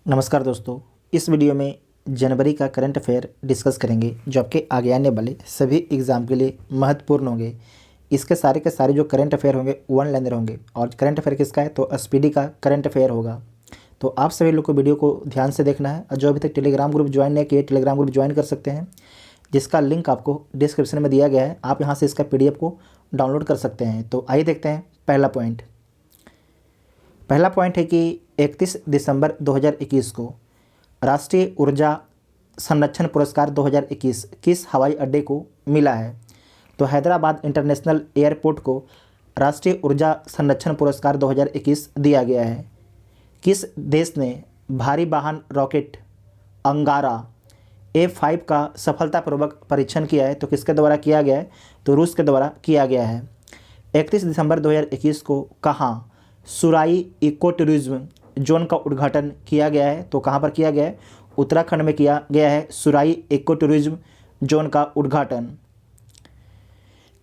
नमस्कार दोस्तों। इस वीडियो में जनवरी का करंट अफेयर डिस्कस करेंगे जो आपके आगे आने वाले सभी एग्ज़ाम के लिए महत्वपूर्ण होंगे। इसके सारे के सारे जो करंट अफेयर होंगे वन लाइनर होंगे और करंट अफेयर किसका है तो एसपीडी का करंट अफेयर होगा। तो आप सभी लोग को वीडियो को ध्यान से देखना है और जो अभी तक टेलीग्राम ग्रुप ज्वाइन नहीं किए टेलीग्राम ग्रुप ज्वाइन कर सकते हैं, जिसका लिंक आपको डिस्क्रिप्शन में दिया गया है। आप यहाँ से इसका PDF को डाउनलोड कर सकते हैं। तो आइए देखते हैं पहला पॉइंट है कि 31 दिसंबर 2021 को राष्ट्रीय ऊर्जा संरक्षण पुरस्कार 2021 किस हवाई अड्डे को मिला है। तो हैदराबाद इंटरनेशनल एयरपोर्ट को राष्ट्रीय ऊर्जा संरक्षण पुरस्कार 2021 दिया गया है। किस देश ने भारी वाहन रॉकेट अंगारा A5 का सफलतापूर्वक परीक्षण किया है। तो किसके द्वारा किया गया है तो रूस के द्वारा किया गया है। 31 दिसंबर 2021 को कहाँ सुराई इको टूरिज्म जोन का उद्घाटन किया गया है। तो कहाँ पर किया गया है उत्तराखंड में किया गया है सुराई इको टूरिज्म जोन का उद्घाटन।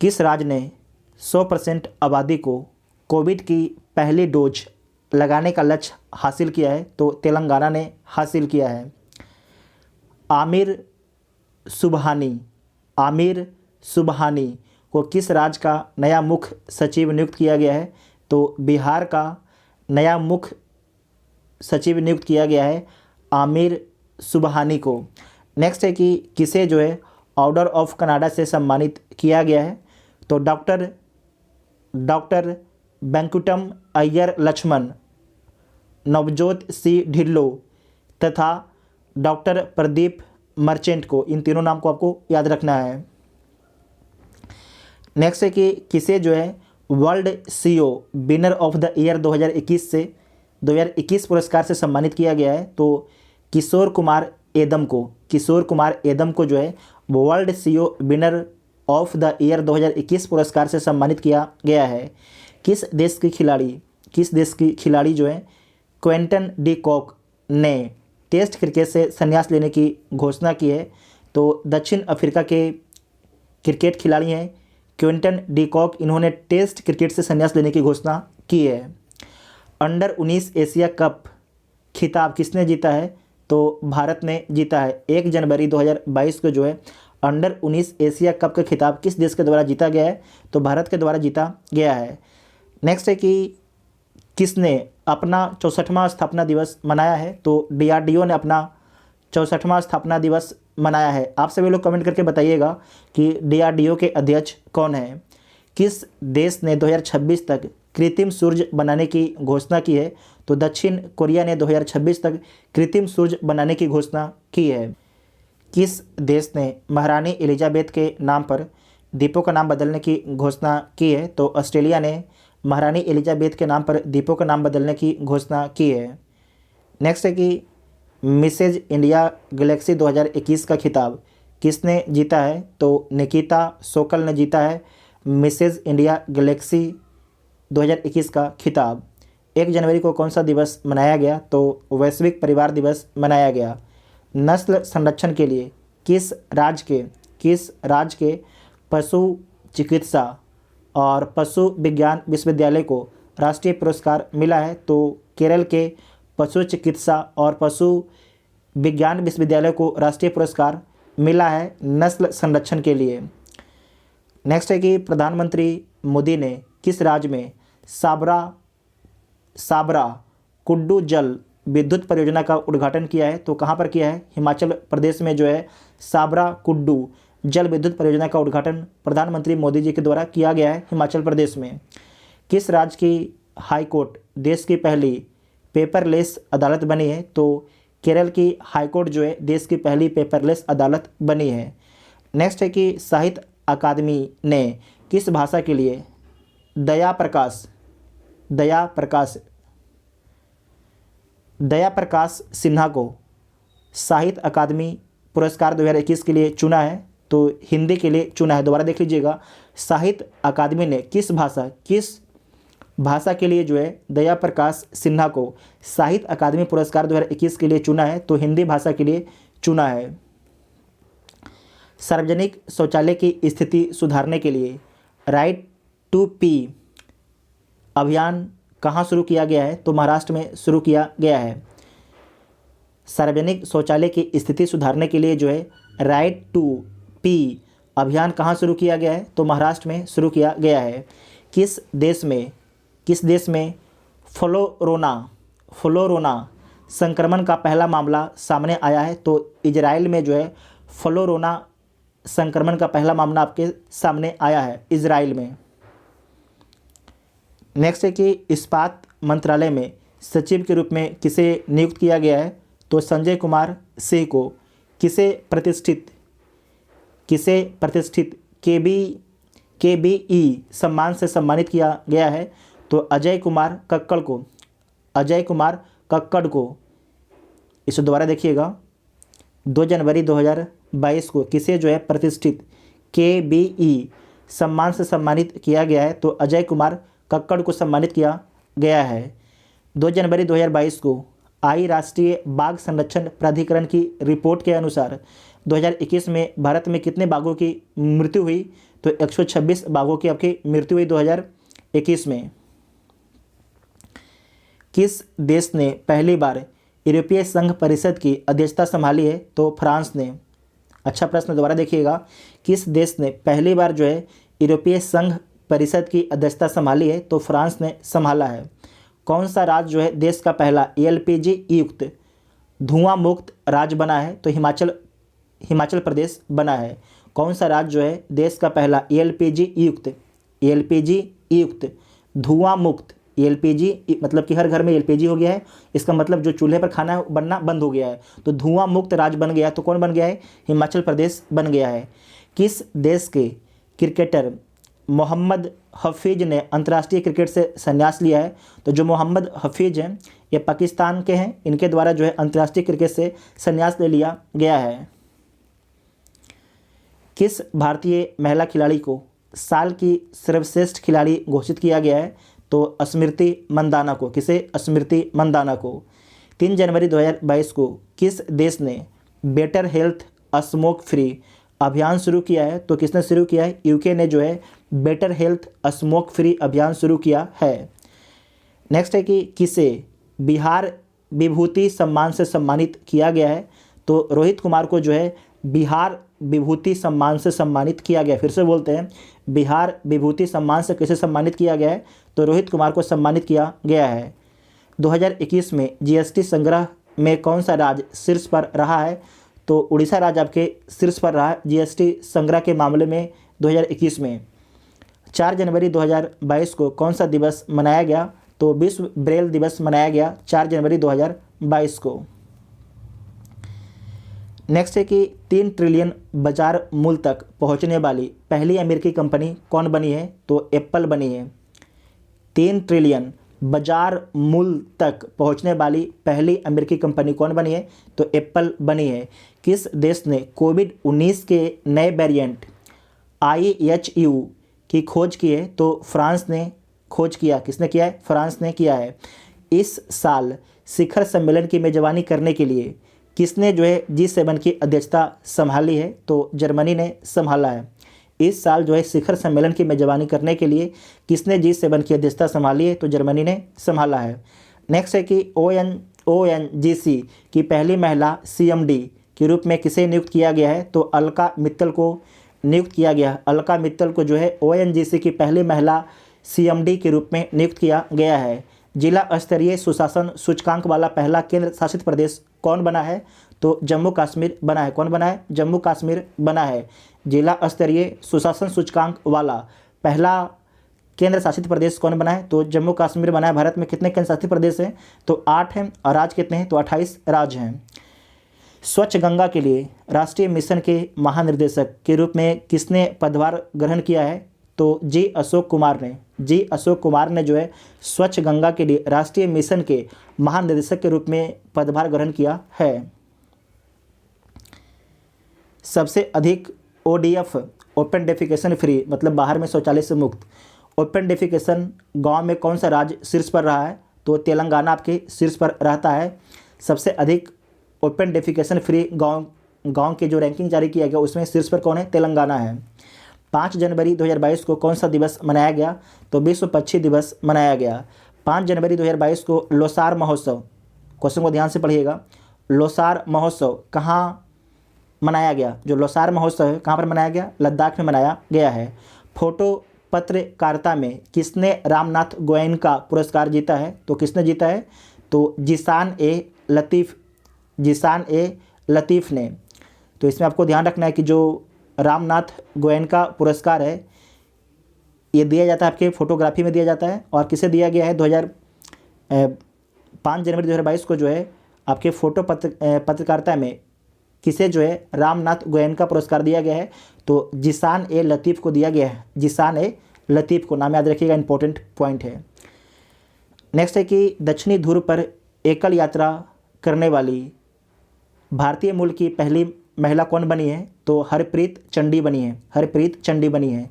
किस राज्य ने 100% आबादी को कोविड की पहली डोज लगाने का लक्ष्य हासिल किया है। तो तेलंगाना ने हासिल किया है। आमिर सुबहानी को किस राज्य का नया मुख्य सचिव नियुक्त किया गया है। तो बिहार का नया मुख्य सचिव नियुक्त किया गया है आमिर सुबहानी को। नेक्स्ट है कि किसे जो है ऑर्डर ऑफ कनाडा से सम्मानित किया गया है। तो डॉक्टर वेंकुटम अय्यर लक्ष्मण, नवजोत सी ढिल्लो तथा डॉक्टर प्रदीप मर्चेंट को, इन तीनों नाम को आपको याद रखना है। नेक्स्ट है कि किसे जो है world CEO winner of the year 2021 पुरस्कार से सम्मानित किया गया है। तो किशोर कुमार एदम को जो है world CEO winner of the year 2021 पुरस्कार से सम्मानित किया गया है। किस देश की खिलाड़ी जो है क्विंटन डी कॉक ने टेस्ट क्रिकेट से संन्यास लेने की घोषणा की है। तो दक्षिण अफ्रीका के क्रिकेट खिलाड़ी हैं क्विंटन डी कॉक, इन्होंने टेस्ट क्रिकेट से संन्यास लेने की घोषणा की है। अंडर 19 एशिया कप खिताब किसने जीता है। तो भारत ने जीता है। 1 जनवरी 2022 को जो है अंडर 19 एशिया कप का खिताब किस देश के द्वारा जीता गया है। तो भारत के द्वारा जीता गया है। नेक्स्ट है कि किसने अपना 64वां स्थापना दिवस मनाया है। तो DRDO ने अपना 64वां स्थापना दिवस मनाया है। आप सभी लोग कमेंट करके बताइएगा कि DRDO के अध्यक्ष कौन है। किस देश ने 2026 तक कृत्रिम सूरज बनाने की घोषणा की है। तो दक्षिण कोरिया ने 2026 तक कृत्रिम सूरज बनाने की घोषणा की है। किस देश ने महारानी एलिजाबेथ के नाम पर द्वीपों का नाम बदलने की घोषणा की है। तो ऑस्ट्रेलिया ने महारानी एलिजाबेथ के नाम पर द्वीपों का नाम बदलने की घोषणा की है। नेक्स्ट है कि मिसेज इंडिया गैलेक्सी 2021 का खिताब किसने जीता है। तो निकिता सोकल ने जीता है मिसेज इंडिया गैलेक्सी 2021 का खिताब। 1 जनवरी को कौन सा दिवस मनाया गया। तो वैश्विक परिवार दिवस मनाया गया। नस्ल संरक्षण के लिए किस राज्य के पशु चिकित्सा और पशु विज्ञान विश्वविद्यालय को राष्ट्रीय पुरस्कार मिला है। तो केरल के पशु चिकित्सा और पशु विज्ञान विश्वविद्यालय को राष्ट्रीय पुरस्कार मिला है नस्ल संरक्षण के लिए। नेक्स्ट है कि प्रधानमंत्री मोदी ने किस राज्य में साबरा कुड्डू जल विद्युत परियोजना का उद्घाटन किया है। तो कहाँ पर किया है हिमाचल प्रदेश में जो है साबरा कुड्डू जल विद्युत परियोजना का उद्घाटन प्रधानमंत्री मोदी जी के द्वारा किया गया है हिमाचल प्रदेश में। किस राज्य की हाई कोर्ट देश की पहली पेपरलेस अदालत बनी है। तो केरल की हाई कोर्ट जो है देश की पहली पेपरलेस अदालत बनी है। नेक्स्ट है कि साहित्य अकादमी ने किस भाषा के लिए दया प्रकाश सिन्हा को साहित्य अकादमी पुरस्कार 2021 के लिए चुना है। तो हिंदी के लिए चुना है। दोबारा देख लीजिएगा, साहित्य अकादमी ने किस भाषा के लिए जो है दया प्रकाश सिन्हा को साहित्य अकादमी पुरस्कार 2021 के लिए चुना है। तो हिंदी भाषा के लिए चुना है। सार्वजनिक शौचालय की स्थिति सुधारने के लिए राइट टू पी अभियान कहाँ शुरू किया गया है। तो महाराष्ट्र में शुरू किया गया है। सार्वजनिक शौचालय की स्थिति सुधारने के लिए जो है राइट टू पी अभियान कहाँ शुरू किया गया है? तो महाराष्ट्र में शुरू किया गया है। किस देश में फ्लोरोना संक्रमण का पहला मामला सामने आया है? तो इजराइल में जो है फ्लोरोना संक्रमण का पहला मामला आपके सामने आया है इजराइल में। नेक्स्ट है कि इस्पात मंत्रालय में सचिव के रूप में किसे नियुक्त किया गया है? तो संजय कुमार सिंह को। किसे प्रतिष्ठित केबीई सम्मान से सम्मानित किया गया है? तो अजय कुमार कक्कड़ को। इसे दोबारा देखिएगा, 2 जनवरी 2022 को किसे जो है प्रतिष्ठित केबीई सम्मान से सम्मानित किया गया है? तो अजय कुमार कक्कड़ को सम्मानित किया गया है। 2 जनवरी 2022 को आई राष्ट्रीय बाघ संरक्षण प्राधिकरण की रिपोर्ट के अनुसार 2021 में भारत में कितने बाघों की मृत्यु हुई? तो 126 बाघों की आपकी मृत्यु हुई 2021 में। किस देश ने पहली बार यूरोपीय संघ परिषद की अध्यक्षता संभाली है? तो फ्रांस ने। अच्छा प्रश्न, दोबारा देखिएगा, किस देश ने पहली बार जो है यूरोपीय संघ परिषद की अध्यक्षता संभाली है? तो फ्रांस ने संभाला है। कौन सा राज्य जो है देश का पहला एलपीजी युक्त धुआं मुक्त राज्य बना है? तो हिमाचल प्रदेश बना है। कौन सा राज्य जो है देश का पहला एलपीजी युक्त धुआं मुक्त, एलपीजी मतलब कि हर घर में एलपीजी हो गया है, इसका मतलब जो चूल्हे पर खाना बनना बंद हो गया है, तो धुआं मुक्त राज्य बन गया। तो कौन बन गया है? हिमाचल प्रदेश बन गया है। किस देश के क्रिकेटर मोहम्मद हफीज ने अंतर्राष्ट्रीय क्रिकेट से संन्यास लिया है? तो जो मोहम्मद हफीज हैं ये पाकिस्तान के हैं, इनके द्वारा जो है अंतर्राष्ट्रीय क्रिकेट से संन्यास ले लिया गया है। किस भारतीय महिला खिलाड़ी को साल की सर्वश्रेष्ठ खिलाड़ी घोषित किया गया है? तो स्मृति मंदाना को। किसे? स्मृति मंदाना को। 3 जनवरी 2022 को किस देश ने बेटर हेल्थ स्मोक फ्री अभियान शुरू किया है? तो किसने शुरू किया है? यूके ने जो है बेटर हेल्थ स्मोक फ्री अभियान शुरू किया है। नेक्स्ट है कि किसे बिहार विभूति सम्मान से सम्मानित किया गया है? तो रोहित कुमार को जो है बिहार विभूति सम्मान से सम्मानित किया गया। फिर से बोलते हैं, बिहार विभूति सम्मान से किसे सम्मानित किया गया है? तो रोहित कुमार को सम्मानित किया गया है। 2021 में जीएसटी संग्रह में कौन सा राज्य शीर्ष पर रहा है? तो उड़ीसा राज्य आपके शीर्ष पर रहा जीएसटी संग्रह के मामले में 2021 में। 4 जनवरी 2022 को कौन सा दिवस मनाया गया? तो विश्व ब्रेल दिवस मनाया गया 4 जनवरी 2022 को। नेक्स्ट है कि 3 ट्रिलियन बाजार मूल्य तक पहुंचने वाली पहली अमेरिकी कंपनी कौन बनी है? तो एप्पल बनी है। 3 ट्रिलियन बाजार मूल्य तक पहुंचने वाली पहली अमेरिकी कंपनी कौन बनी है? तो एप्पल बनी है। किस देश ने कोविड-19 के नए वेरिएंट IHU की खोज की है? तो फ्रांस ने खोज किया। किसने किया है? फ्रांस ने किया है। इस साल शिखर सम्मेलन की मेजबानी करने के लिए किसने जो है G7 की अध्यक्षता संभाली है? तो जर्मनी ने संभाला है। इस साल जो है शिखर सम्मेलन की मेजबानी करने के लिए किसने G7 की अध्यक्षता संभाली है? तो जर्मनी ने संभाला है। नेक्स्ट है कि ONGC की पहली महिला CMD के रूप में किसे नियुक्त किया गया है? तो अलका मित्तल को नियुक्त किया गया। अलका मित्तल को जो है ONGC की पहली महिला CMD के रूप में नियुक्त किया गया है। जिला स्तरीय सुशासन सूचकांक वाला पहला केंद्र शासित प्रदेश कौन बना है? तो जम्मू कश्मीर बना है। कौन बना है? जम्मू कश्मीर बना है। जिला स्तरीय सुशासन सूचकांक वाला पहला केंद्र शासित प्रदेश कौन बना है? तो जम्मू कश्मीर बना है। भारत में कितने केंद्र शासित प्रदेश हैं? तो 8 हैं। और राज्य कितने हैं? तो 28 राज्य हैं। स्वच्छ गंगा के लिए राष्ट्रीय मिशन के महानिर्देशक के रूप में किसने पदभार ग्रहण किया है? तो अशोक कुमार ने जो है स्वच्छ गंगा के लिए राष्ट्रीय मिशन के महानिदेशक के रूप में पदभार ग्रहण किया है। सबसे अधिक ODF ओपन डेफिकेशन फ्री मतलब बाहर में शौचालय से मुक्त ओपन डेफिकेशन गांव में कौन सा राज्य शीर्ष पर रहा है? तो तेलंगाना आपके शीर्ष पर रहता है। सबसे अधिक ओपन डेफिकेशन फ्री गांव के जो रैंकिंग जारी किया गया उसमें शीर्ष पर कौन है? तेलंगाना है। 5 जनवरी 2022 को कौन सा दिवस मनाया गया? तो विश्व पक्षी दिवस मनाया गया। 5 जनवरी 2022 को लोसार महोत्सव, क्वेश्चन को ध्यान से पढ़िएगा, लोसार महोत्सव कहाँ मनाया गया? जो लोसार महोत्सव है कहाँ पर मनाया गया? लद्दाख में मनाया गया है। फोटो पत्रकारिता में किसने रामनाथ गोयनका का पुरस्कार जीता है? तो किसने जीता है? तो जिसान ए लतीफ़ ने। तो इसमें आपको ध्यान रखना है कि जो रामनाथ गोयनका का पुरस्कार है ये दिया जाता है आपके फोटोग्राफी में दिया जाता है। और किसे दिया गया है? 5 जनवरी 2022 को जो है आपके फोटो पत्रकारिता में किसे जो है रामनाथ गोयनका पुरस्कार दिया गया है? तो जिसान ए लतीफ़ को दिया गया है। जिसान ए लतीफ़ को, नाम याद रखिएगा, इंपॉर्टेंट पॉइंट है। नेक्स्ट है कि दक्षिणी ध्रुव पर एकल यात्रा करने वाली भारतीय मूल की पहली महिला कौन बनी है? तो हरप्रीत चंडी बनी है। हरप्रीत चंडी बनी है।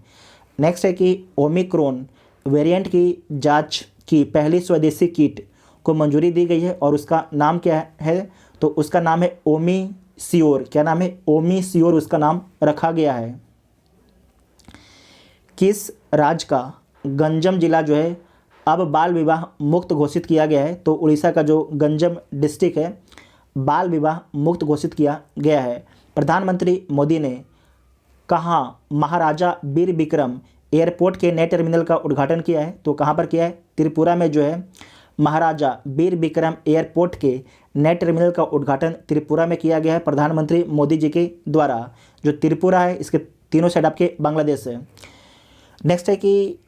नेक्स्ट है कि ओमिक्रॉन वेरिएंट की जांच की पहली स्वदेशी किट को मंजूरी दी गई है और उसका नाम क्या है? तो उसका नाम है ओमिसियोर। क्या नाम है? ओमिसियोर उसका नाम रखा गया है। किस राज्य का गंजम जिला जो है अब बाल विवाह मुक्त घोषित किया गया है? तो उड़ीसा का जो गंजम डिस्ट्रिक्ट है बाल विवाह मुक्त घोषित किया गया है। प्रधानमंत्री मोदी ने कहाँ महाराजा वीर विक्रम एयरपोर्ट के नए टर्मिनल का उद्घाटन किया है? तो कहाँ पर किया है? त्रिपुरा में जो है महाराजा वीर विक्रम एयरपोर्ट के नए टर्मिनल का उद्घाटन त्रिपुरा में किया गया है प्रधानमंत्री मोदी जी के द्वारा। जो त्रिपुरा है इसके तीनों साइड आपके बांग्लादेश है। नेक्स्ट है कि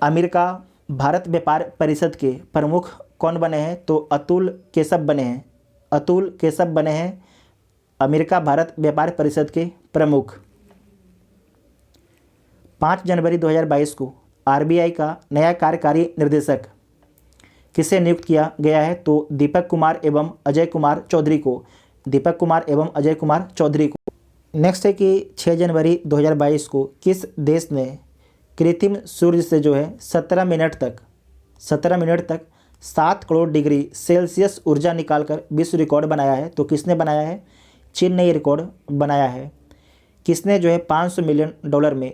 अमेरिका भारत व्यापार परिषद के प्रमुख कौन बने हैं? तो अतुल केशव बने हैं। अतुल केशव बने हैं अमेरिका भारत व्यापार परिषद के प्रमुख। 5 जनवरी 2022 को आरबीआई का नया कार्यकारी निर्देशक किसे नियुक्त किया गया है? तो दीपक कुमार एवं अजय कुमार चौधरी को। दीपक कुमार एवं अजय कुमार चौधरी को। नेक्स्ट है कि 6 जनवरी 2022 को किस देश ने कृत्रिम सूर्य से जो है 17 मिनट तक 7 करोड़ डिग्री सेल्सियस ऊर्जा निकालकर विश्व रिकॉर्ड बनाया है? तो किसने बनाया है? चीन ने ये रिकॉर्ड बनाया है। किसने जो है $500 मिलियन में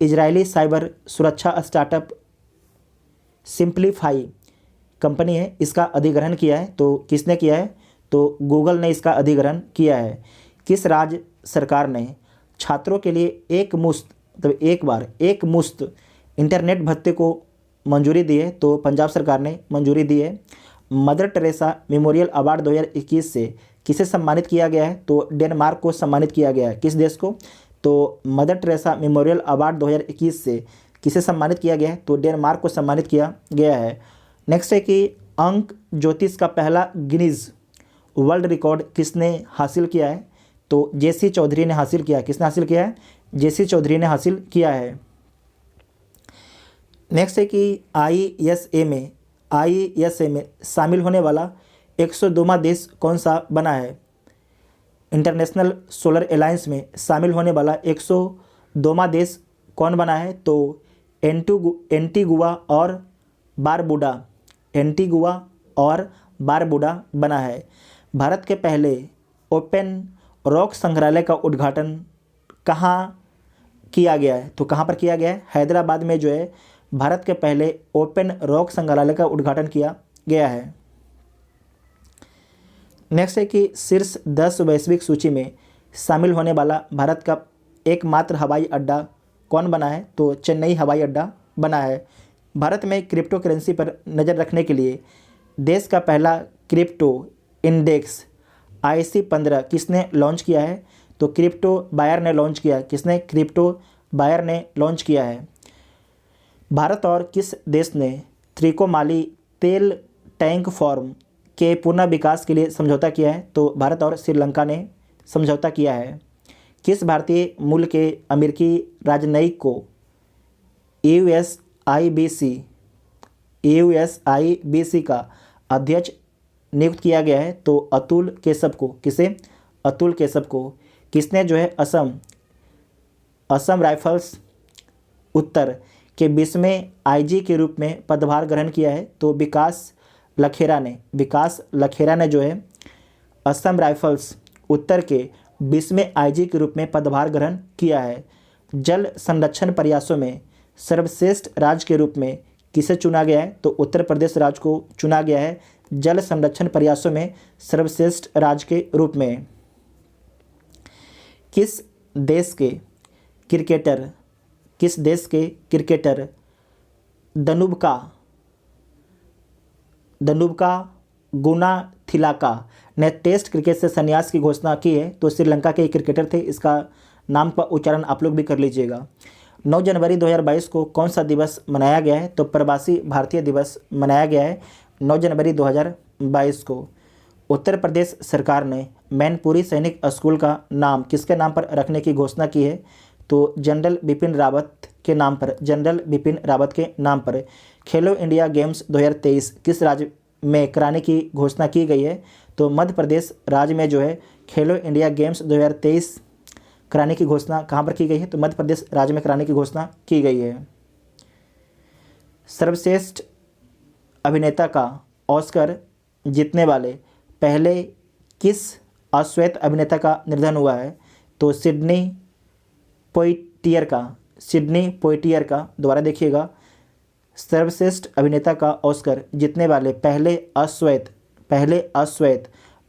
इजरायली साइबर सुरक्षा स्टार्टअप सिंप्लीफाई कंपनी है इसका अधिग्रहण किया है? तो किसने किया है? तो गूगल ने इसका अधिग्रहण किया है। किस राज्य सरकार ने छात्रों के लिए एक मुश्त इंटरनेट भत्ते को मंजूरी दी है? तो पंजाब सरकार ने मंजूरी दी है। मदर टेरेसा मेमोरियल अवार्ड 2021 से किसे सम्मानित किया गया है? तो डेनमार्क को सम्मानित किया गया है। किस देश को? तो मदर टेरेसा मेमोरियल अवार्ड 2021 से किसे सम्मानित किया गया है? तो डेनमार्क को सम्मानित किया गया है। नेक्स्ट है कि अंक ज्योतिष का पहला गिनीज वर्ल्ड रिकॉर्ड किसने हासिल किया है? तो जेसी चौधरी ने हासिल किया। किसने हासिल किया है? जेसी चौधरी ने हासिल किया है। नेक्स्ट है कि आईएसए में शामिल होने वाला 102वां देश कौन सा बना है? इंटरनेशनल सोलर अलायंस में शामिल होने वाला 102वां देश कौन बना है? तो एंटीगुआ और बारबुडा बना है। भारत के पहले ओपन रॉक संग्रहालय का उद्घाटन कहाँ किया गया है? तो कहाँ पर किया गया है? हैदराबाद में जो है भारत के पहले ओपन रॉक संग्रहालय का उद्घाटन किया गया है। नेक्स्ट है कि शीर्ष 10 वैश्विक सूची में शामिल होने वाला भारत का एकमात्र हवाई अड्डा कौन बना है? तो चेन्नई हवाई अड्डा बना है। भारत में क्रिप्टो करेंसी पर नज़र रखने के लिए देश का पहला क्रिप्टो इंडेक्स IC15 किसने लॉन्च किया है? तो क्रिप्टो बायर ने लॉन्च किया। किसने? क्रिप्टो बायर ने लॉन्च किया है। भारत और किस देश ने त्रिकोमाली तेल टैंक फार्म के पुनः विकास के लिए समझौता किया है? तो भारत और श्रीलंका ने समझौता किया है। किस भारतीय मूल के अमेरिकी राजनयिक को AUSIBC का अध्यक्ष नियुक्त किया गया है? तो अतुल केशव को। किसे? अतुल केशव को। किसने जो है असम राइफल्स उत्तर के 20वें IG के रूप में पदभार ग्रहण किया है? तो विकास लखेरा ने जो है असम राइफल्स उत्तर के 20वें IG के रूप में पदभार ग्रहण किया है। जल संरक्षण प्रयासों में सर्वश्रेष्ठ राज्य के रूप में किसे चुना गया है? तो उत्तर प्रदेश राज्य को चुना गया है जल संरक्षण प्रयासों में सर्वश्रेष्ठ राज्य के रूप में। किस देश के क्रिकेटर दनुबका गुनाथिलाका ने टेस्ट क्रिकेट से संन्यास की घोषणा की है। तो श्रीलंका के क्रिकेटर थे, इसका नाम का उच्चारण आप लोग भी कर लीजिएगा। 9 जनवरी 2022 को कौन सा दिवस मनाया गया है? तो प्रवासी भारतीय दिवस मनाया गया है 9 जनवरी 2022 को। उत्तर प्रदेश सरकार ने मैनपुरी सैनिक स्कूल का नाम किसके नाम पर रखने की घोषणा की है? तो जनरल बिपिन रावत के नाम पर। खेलो इंडिया गेम्स 2023 किस राज्य में कराने की घोषणा की गई है? तो मध्य प्रदेश राज्य में जो है खेलो इंडिया गेम्स 2023 कराने की घोषणा कहाँ पर की गई है? तो मध्य प्रदेश राज्य में कराने की घोषणा की गई है। सर्वश्रेष्ठ अभिनेता का ऑस्कर जीतने वाले पहले किस अश्वेत अभिनेता का निधन हुआ है? तो सिडनी पोइटियर का दोबारा देखिएगा। सर्वश्रेष्ठ अभिनेता का ऑस्कर जीतने वाले पहले अश्वेत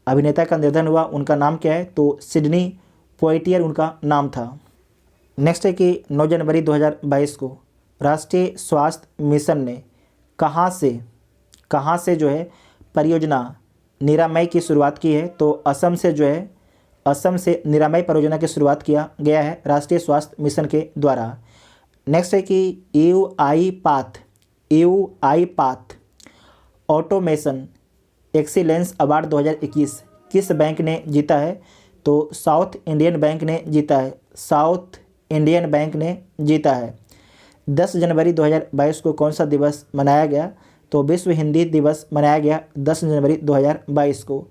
अभिनेता का निधन हुआ, उनका नाम क्या है? तो सिडनी पोइटियर उनका नाम था। नेक्स्ट है कि 9 जनवरी 2022 को राष्ट्रीय स्वास्थ्य मिशन ने कहाँ से जो है परियोजना निरामय की शुरुआत की है? तो असम से निरामय परियोजना की शुरुआत किया गया है राष्ट्रीय स्वास्थ्य मिशन के द्वारा। नेक्स्ट है कि UI path automation excellence award 2021 किस बैंक ने जीता है? तो साउथ इंडियन बैंक ने जीता है। 10 जनवरी 2022 को कौन सा दिवस मनाया गया? तो विश्व हिंदी दिवस मनाया गया 10 जनवरी 2022 को।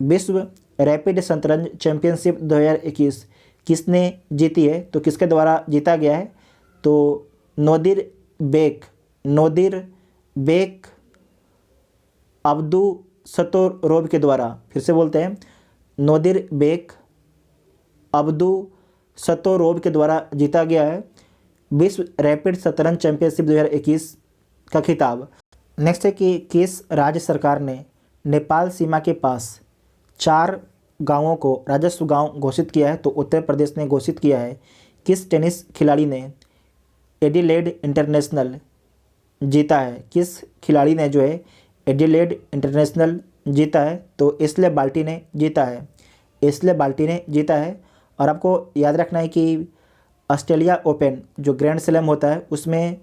विश्व रैपिड शतरंज चैंपियनशिप 2021 किसने जीती है? तो किसके द्वारा जीता गया है? तो नोदिर बेक अब्दुसतोरोव के द्वारा। फिर से बोलते हैं, नोदिर बेक अब्दुसतोरोव के द्वारा जीता गया है विश्व रैपिड शतरंज चैंपियनशिप 2021 का खिताब। नेक्स्ट है कि किस राज्य सरकार ने नेपाल सीमा के पास 4 गांवों को राजस्व गांव घोषित किया है? तो उत्तर प्रदेश ने घोषित किया है। किस टेनिस खिलाड़ी ने एडिलेड इंटरनेशनल जीता है? किस खिलाड़ी ने जो है एडिलेड इंटरनेशनल जीता है? तो एशले बाल्टी ने जीता है। और आपको याद रखना है कि ऑस्ट्रेलिया ओपन जो ग्रैंड स्लैम होता है उसमें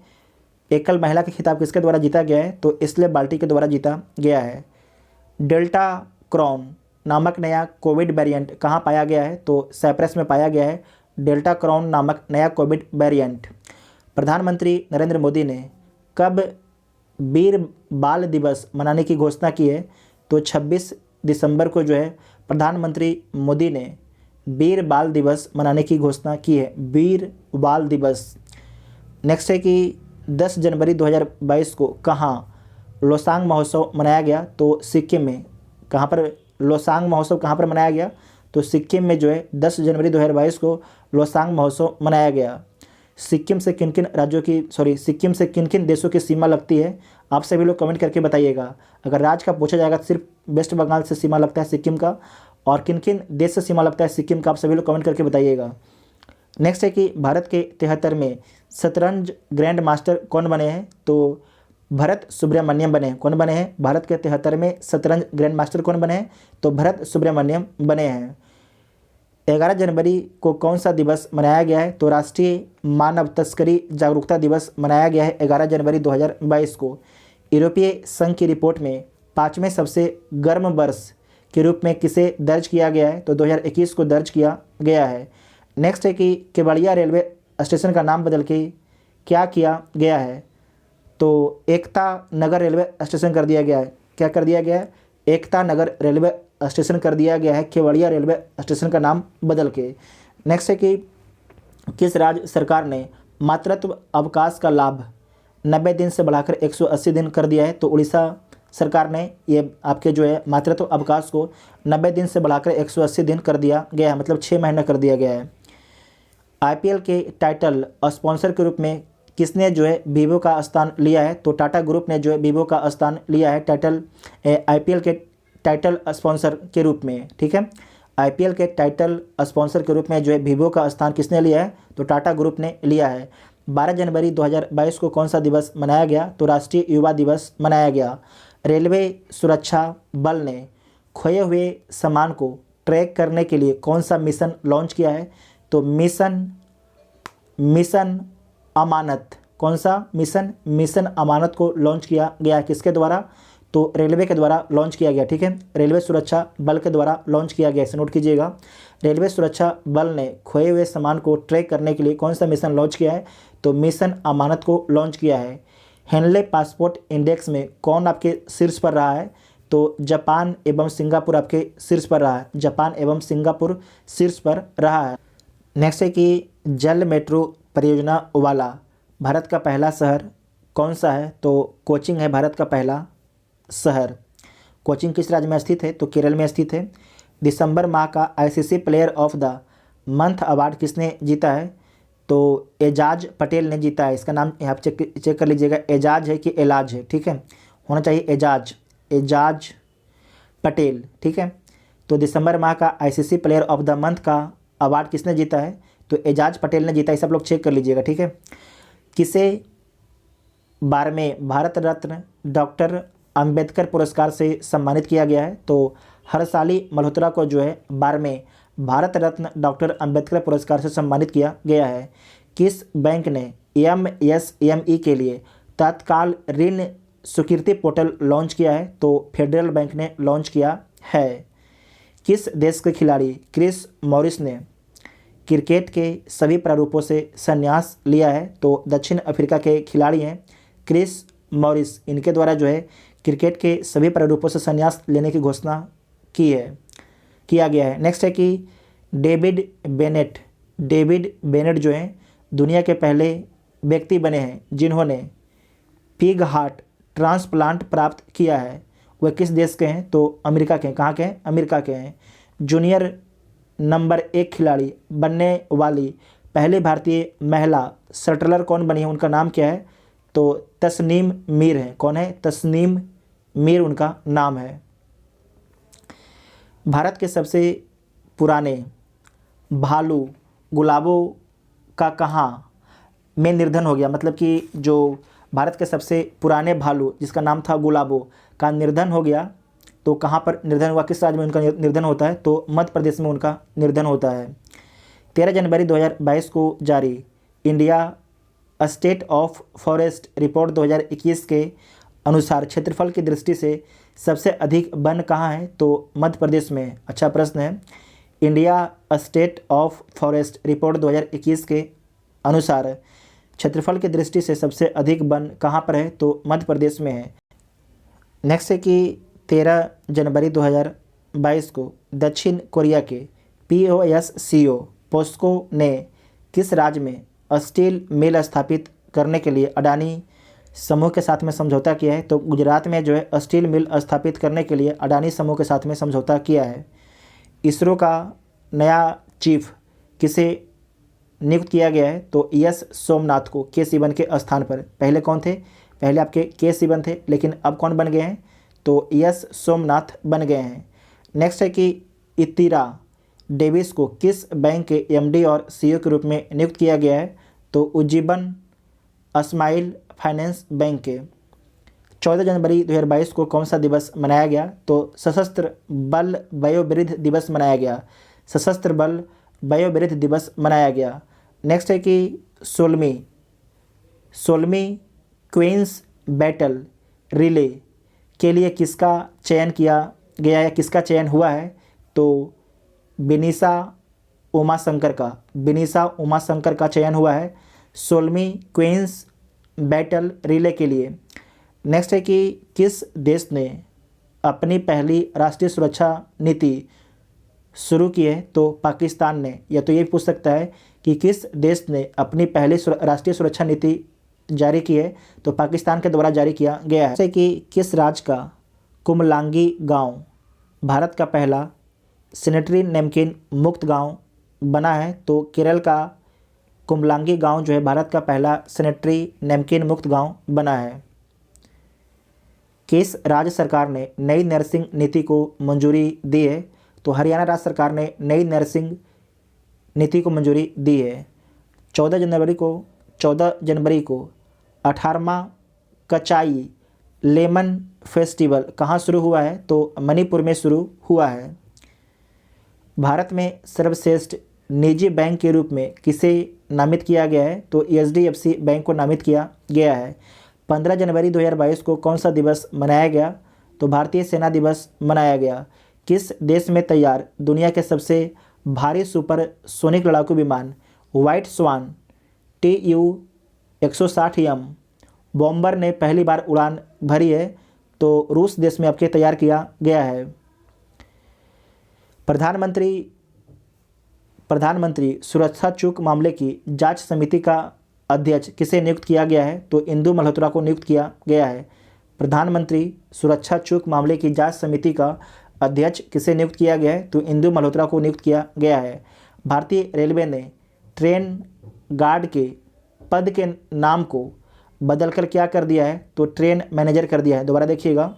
एकल महिला का खिताब किसके द्वारा जीता गया है? तो एशले बाल्टी के द्वारा जीता गया है। डेल्टा क्रॉन नामक नया कोविड वेरिएंट कहाँ पाया गया है? तो साइप्रस में पाया गया है डेल्टा क्रॉन नामक नया कोविड वेरिएंट। प्रधानमंत्री नरेंद्र मोदी ने कब वीर बाल दिवस मनाने की घोषणा की है? तो 26 दिसंबर को जो है प्रधानमंत्री मोदी ने वीर बाल दिवस मनाने की घोषणा की है, वीर बाल दिवस। नेक्स्ट है कि 10 जनवरी 2022 को कहाँ लोसांग महोत्सव मनाया गया? तो सिक्किम में। कहाँ पर लोसांग महोत्सव कहाँ पर मनाया गया? तो सिक्किम में जो है 10 जनवरी 2022 को लोसांग महोत्सव मनाया गया। सिक्किम से किन किन देशों की सीमा लगती है? आप सभी लोग कमेंट करके बताइएगा। अगर राज्य का पूछा जाएगा तो सिर्फ वेस्ट बंगाल से सीमा लगता है सिक्किम का, और किन किन देश से सीमा लगता है सिक्किम का, आप सभी लोग कमेंट करके बताइएगा। नेक्स्ट है कि भारत के 73वें शतरंज ग्रैंड मास्टर कौन बने हैं? तो भरत सुब्रमण्यम बने हैं। कौन बने हैं? भारत के 73वें शतरंज ग्रैंड मास्टर कौन बने हैं? तो भरत सुब्रमण्यम बने हैं। 11 जनवरी को कौन सा दिवस मनाया गया है? तो राष्ट्रीय मानव तस्करी जागरूकता दिवस मनाया गया है 11 जनवरी 2022 को। यूरोपीय संघ की रिपोर्ट में 5वें सबसे गर्म वर्ष के रूप में किसे दर्ज किया गया है? तो 2021 को दर्ज किया गया है। नेक्स्ट है कि केवड़िया रेलवे स्टेशन का नाम बदल के क्या किया गया है? तो एकता नगर रेलवे स्टेशन कर दिया गया है। क्या कर दिया गया है? एकता नगर रेलवे स्टेशन कर दिया गया है केवड़िया रेलवे स्टेशन का नाम बदल के। नेक्स्ट है कि किस राज्य सरकार ने मातृत्व अवकाश का लाभ 90 दिन से बढ़ाकर 180 दिन कर दिया है? तो उड़ीसा सरकार ने ये आपके जो है मातृत्व अवकाश को 90 दिन से बढ़ाकर 180 दिन कर दिया गया है, मतलब 6 महीना कर दिया गया है। आईपीएल के टाइटल स्पॉन्सर के रूप में किसने जो है वीवो का स्थान लिया है? तो टाटा ग्रुप ने जो है वीवो का स्थान लिया है टाइटल आईपीएल के टाइटल स्पॉन्सर के रूप में। ठीक है, आईपीएल के टाइटल स्पॉन्सर के रूप में जो है वीवो का स्थान किसने लिया है? तो टाटा ग्रुप ने लिया है। 12 जनवरी 2022 को कौन सा दिवस मनाया गया? तो राष्ट्रीय युवा दिवस मनाया गया। रेलवे सुरक्षा बल ने खोए हुए सामान को ट्रैक करने के लिए कौन सा मिशन लॉन्च किया है? तो मिशन अमानत। कौन सा मिशन? मिशन अमानत को लॉन्च किया गया है। किसके द्वारा? तो रेलवे के द्वारा लॉन्च किया गया। ठीक है, रेलवे सुरक्षा बल के द्वारा लॉन्च किया गया, इसे नोट कीजिएगा। रेलवे सुरक्षा बल ने खोए हुए सामान को ट्रैक करने के लिए कौन सा मिशन लॉन्च किया है? तो मिशन अमानत को लॉन्च किया है। हेनले पासपोर्ट इंडेक्स में कौन आपके शीर्ष पर रहा है? तो जापान एवं सिंगापुर आपके शीर्ष पर रहा है। जापान एवं सिंगापुर शीर्ष पर रहा है। नेक्स्ट है कि जल मेट्रो परियोजना वाला भारत का पहला शहर कौन सा है? तो कोचिंग है भारत का पहला शहर। कोचिंग किस राज्य में स्थित है? तो केरल में स्थित है। दिसंबर माह का ICC player of the month award किसने जीता है? तो एजाज पटेल ने जीता है। इसका नाम यहाँ चेक कर लीजिएगा, एजाज है कि एलाज है। ठीक है, होना चाहिए एजाज पटेल। ठीक है, तो दिसंबर माह का ICC player of the month का अवार्ड किसने जीता है? तो एजाज पटेल ने जीता है। सब लोग चेक कर लीजिएगा। ठीक है, किसे 12वें भारत रत्न डॉक्टर अंबेडकर पुरस्कार से सम्मानित किया गया है? तो हर्षाली मल्होत्रा को जो है 12वें भारत रत्न डॉक्टर अंबेडकर पुरस्कार से सम्मानित किया गया है। किस बैंक ने एमएसएमई के लिए तत्काल ऋण स्वीकृति पोर्टल लॉन्च किया है? तो फेडरल बैंक ने लॉन्च किया है। किस देश के खिलाड़ी क्रिस मॉरिस ने क्रिकेट के सभी प्रारूपों से संन्यास लिया है? तो दक्षिण अफ्रीका के खिलाड़ी हैं क्रिस मॉरिस। इनके द्वारा जो है क्रिकेट के सभी प्रारूपों से संन्यास लेने की घोषणा किया गया है। नेक्स्ट है कि डेविड बेनेट जो हैं दुनिया के पहले व्यक्ति बने हैं जिन्होंने पिग हार्ट ट्रांसप्लांट प्राप्त किया है। वह किस देश के हैं? तो अमेरिका के हैं। कहाँ के हैं? अमेरिका के हैं। जूनियर नंबर 1 खिलाड़ी बनने वाली पहली भारतीय महिला शटलर कौन बनी है? उनका नाम क्या है? तो तस्नीम मीर है। कौन है? तस्नीम मीर उनका नाम है। भारत के सबसे पुराने भालू गुलाबों का कहाँ में निर्धन हो गया? मतलब कि जो भारत के सबसे पुराने भालू जिसका नाम था गुलाबो का निर्धन हो गया, तो कहाँ पर निर्धन हुआ? किस राज्य में उनका निर्धन होता है? तो मध्य प्रदेश में उनका निर्धन होता है। 13 जनवरी 2022 को जारी India state of forest report 2021 के अनुसार क्षेत्रफल की दृष्टि से सबसे अधिक वन कहाँ है? तो मध्य प्रदेश में। अच्छा प्रश्न है। India state of forest report 2021 के अनुसार क्षेत्रफल की दृष्टि से सबसे अधिक वन कहाँ पर है? तो मध्य प्रदेश में है। नेक्स्ट है कि 13 जनवरी 2022 को दक्षिण कोरिया के पोस्को ने किस राज्य में स्टील मिल स्थापित करने के लिए अडानी समूह के साथ में समझौता किया है? तो गुजरात में जो है स्टील मिल स्थापित करने के लिए अडानी समूह के साथ में समझौता किया है। इसरो का नया चीफ किसे नियुक्त किया गया है? तो एस सोमनाथ को के सिवन के स्थान पर। पहले कौन थे? पहले आपके के सिवन थे, लेकिन अब कौन बन गए हैं? तो एस सोमनाथ बन गए हैं। नेक्स्ट है कि इतिरा डेविस को किस बैंक के एमडी और सीईओ के रूप में नियुक्त किया गया है? तो उज्जीवन स्माइल फाइनेंस बैंक के। 14 जनवरी 2022 को कौन सा दिवस मनाया गया? तो सशस्त्र बल वयोवृद्ध दिवस मनाया गया। सशस्त्र बल वयोवृद्ध दिवस मनाया गया। नेक्स्ट है कि 16वीं क्वींस बैटल रिले के लिए किसका चयन किया गया या किसका चयन हुआ है? तो बिनीशा उमाशंकर का चयन हुआ है 16वीं क्वींस बैटल रिले के लिए। नेक्स्ट है कि किस देश ने अपनी पहली राष्ट्रीय सुरक्षा नीति शुरू की है? तो पाकिस्तान ने। या तो ये पूछ सकता है कि किस देश ने अपनी पहली राष्ट्रीय सुरक्षा नीति जारी की है? तो पाकिस्तान के द्वारा जारी किया गया है। जैसे कि किस राज्य का कुमलांगी गांव भारत का पहला सैनिटरी नैपकिन मुक्त गांव बना है? तो केरल का कुंबलांगी गांव जो है भारत का पहला सैनिटरी नैपकिन मुक्त गांव बना है। किस राज्य सरकार ने नई नर्सिंग नीति को मंजूरी दी है? तो हरियाणा राज्य सरकार ने नई नर्सिंग नीति को मंजूरी दी है। 14 जनवरी को 18वां कचाई लेमन फेस्टिवल कहाँ शुरू हुआ है? तो मणिपुर में शुरू हुआ है। भारत में सर्वश्रेष्ठ निजी बैंक के रूप में किसे नामित किया गया है? तो एचडीएफसी बैंक को नामित किया गया है। 15 जनवरी 2022 को कौन सा दिवस मनाया गया? तो भारतीय सेना दिवस मनाया गया। किस देश में तैयार दुनिया के सबसे भारी सुपर सोनिक लड़ाकू विमान व्हाइट स्वान TU-160M बॉम्बर ने पहली बार उड़ान भरी है? तो रूस देश में आपके तैयार किया गया है। प्रधानमंत्री सुरक्षा चूक मामले की जांच समिति का अध्यक्ष किसे नियुक्त किया गया है? तो इंदु मल्होत्रा को नियुक्त किया गया है। प्रधानमंत्री सुरक्षा चूक मामले की जांच समिति का अध्यक्ष किसे नियुक्त किया गया है? तो इंदु मल्होत्रा को नियुक्त किया गया है। भारतीय रेलवे ने ट्रेन गार्ड के पद के नाम को बदलकर क्या कर दिया है? तो ट्रेन मैनेजर कर दिया है। दोबारा देखिएगा,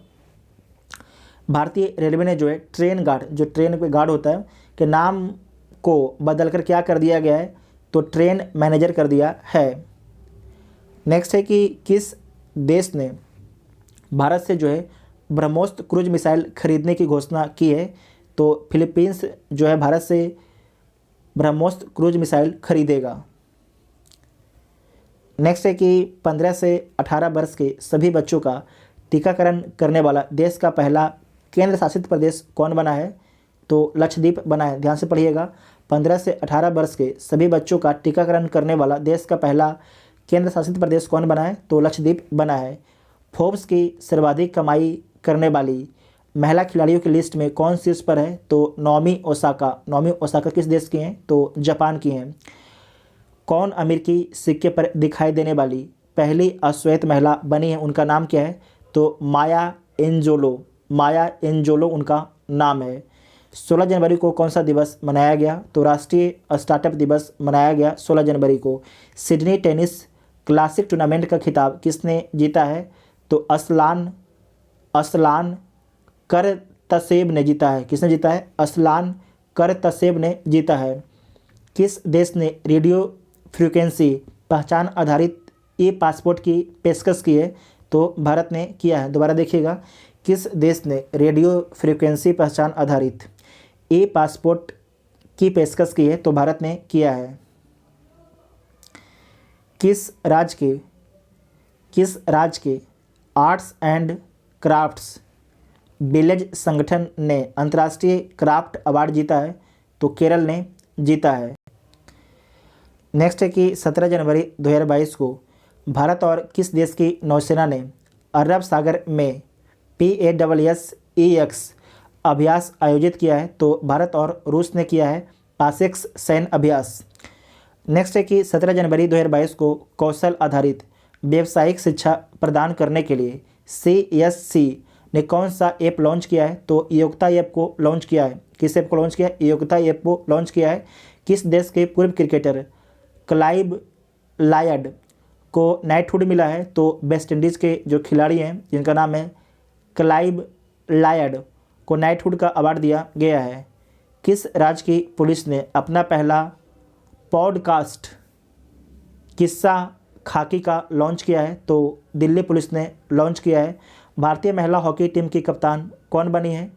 भारतीय रेलवे ने जो है ट्रेन गार्ड, जो ट्रेन पे गार्ड होता है, के नाम को बदलकर क्या कर दिया गया है? तो ट्रेन मैनेजर कर दिया है। नेक्स्ट है कि किस देश ने भारत से जो है ब्रह्मोस क्रूज मिसाइल खरीदने की घोषणा की है? तो फिलीपींस जो है भारत से ब्रह्मोस क्रूज मिसाइल खरीदेगा। नेक्स्ट है कि 15 से 18 वर्ष के सभी बच्चों का टीकाकरण करने वाला देश का पहला केंद्र शासित प्रदेश कौन बना है? तो लक्षद्वीप बना है। ध्यान से पढ़िएगा, 15 से 18 वर्ष के सभी बच्चों का टीकाकरण करने वाला देश का पहला केंद्र शासित प्रदेश कौन बना है? तो लक्षद्वीप बना है। फोर्ब्स की सर्वाधिक कमाई करने वाली महिला खिलाड़ियों की लिस्ट में कौन शीर्ष पर है? तो नाओमी ओसाका किस देश की हैं? तो जापान की हैं। कौन अमेरिकी सिक्के पर दिखाई देने वाली पहली अश्वेत महिला बनी है? उनका नाम क्या है? तो माया एंजोलो उनका नाम है। 16 जनवरी को कौन सा दिवस मनाया गया? तो राष्ट्रीय स्टार्टअप दिवस मनाया गया 16 जनवरी को। सिडनी टेनिस क्लासिक टूर्नामेंट का खिताब किसने जीता है? तो असलान करतसेब ने जीता है। किसने जीता है? असलान करतसेब ने जीता है। किस देश ने रेडियो फ्रीक्वेंसी पहचान आधारित ई पासपोर्ट की पेशकश की है? तो भारत ने किया है। दोबारा देखिएगा, किस देश ने रेडियो फ्रीक्वेंसी पहचान आधारित ई पासपोर्ट की पेशकश की है? तो भारत ने किया है। किस राज्य के आर्ट्स एंड क्राफ्ट्स विलेज संगठन ने अंतर्राष्ट्रीय क्राफ्ट अवार्ड जीता है? तो केरल ने जीता है। नेक्स्ट है कि 17 जनवरी 2022 को भारत और किस देश की नौसेना ने अरब सागर में PASSEX अभ्यास आयोजित किया है? तो भारत और रूस ने किया है पासेक्स सैन्य अभ्यास। नेक्स्ट है कि 17 जनवरी 2022 को कौशल आधारित व्यावसायिक शिक्षा प्रदान करने के लिए CSC ने कौन सा ऐप लॉन्च किया है? तो योग्यता ऐप को लॉन्च किया है। किस ऐप को लॉन्च किया है? योग्यता ऐप को लॉन्च किया है। किस देश के पूर्व क्रिकेटर क्लाइव लायड को नाइटहुड मिला है? तो वेस्ट इंडीज़ के जो खिलाड़ी हैं जिनका नाम है क्लाइव लायड को नाइटहुड का अवार्ड दिया गया है। किस राज्य की पुलिस ने अपना पहला पॉडकास्ट किस्सा खाकी का लॉन्च किया है? तो दिल्ली पुलिस ने लॉन्च किया है। भारतीय महिला हॉकी टीम की कप्तान कौन बनी है?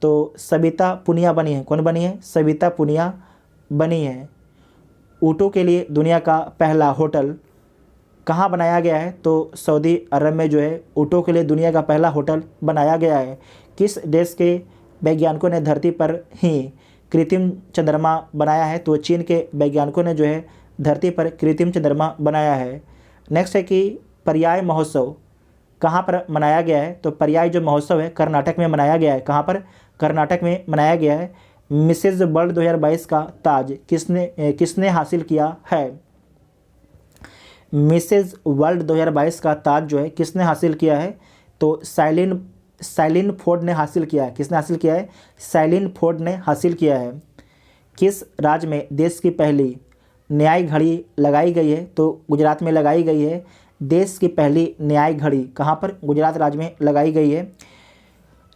तो सविता पुनिया बनी है। कौन बनी है? सविता पुनिया बनी है। ऊँटों के लिए दुनिया का पहला होटल कहाँ बनाया गया है? तो सऊदी अरब में जो है ऊँटों के लिए दुनिया का पहला होटल बनाया गया है। किस देश के वैज्ञानिकों ने धरती पर ही कृत्रिम चंद्रमा बनाया है? तो चीन के वैज्ञानिकों ने जो है धरती पर कृत्रिम चंद्रमा बनाया है। नेक्स्ट है कि पर्याय महोत्सव कहाँ पर मनाया गया है? तो पर्याय जो महोत्सव है कर्नाटक में मनाया गया है। कहाँ पर? कर्नाटक में मनाया गया है। मिसेज वर्ल्ड 2022 का ताज किसने हासिल किया है? मिसेज वर्ल्ड 2022 का ताज जो है किसने हासिल किया है? तो साइलिन फोर्ड ने हासिल किया है। किसने हासिल किया है? साइलिन फोर्ड ने हासिल किया है। किस राज्य में देश की पहली न्याय घड़ी लगाई गई है तो गुजरात में लगाई गई है। देश की पहली न्याय घड़ी कहाँ पर? गुजरात राज्य में लगाई गई है।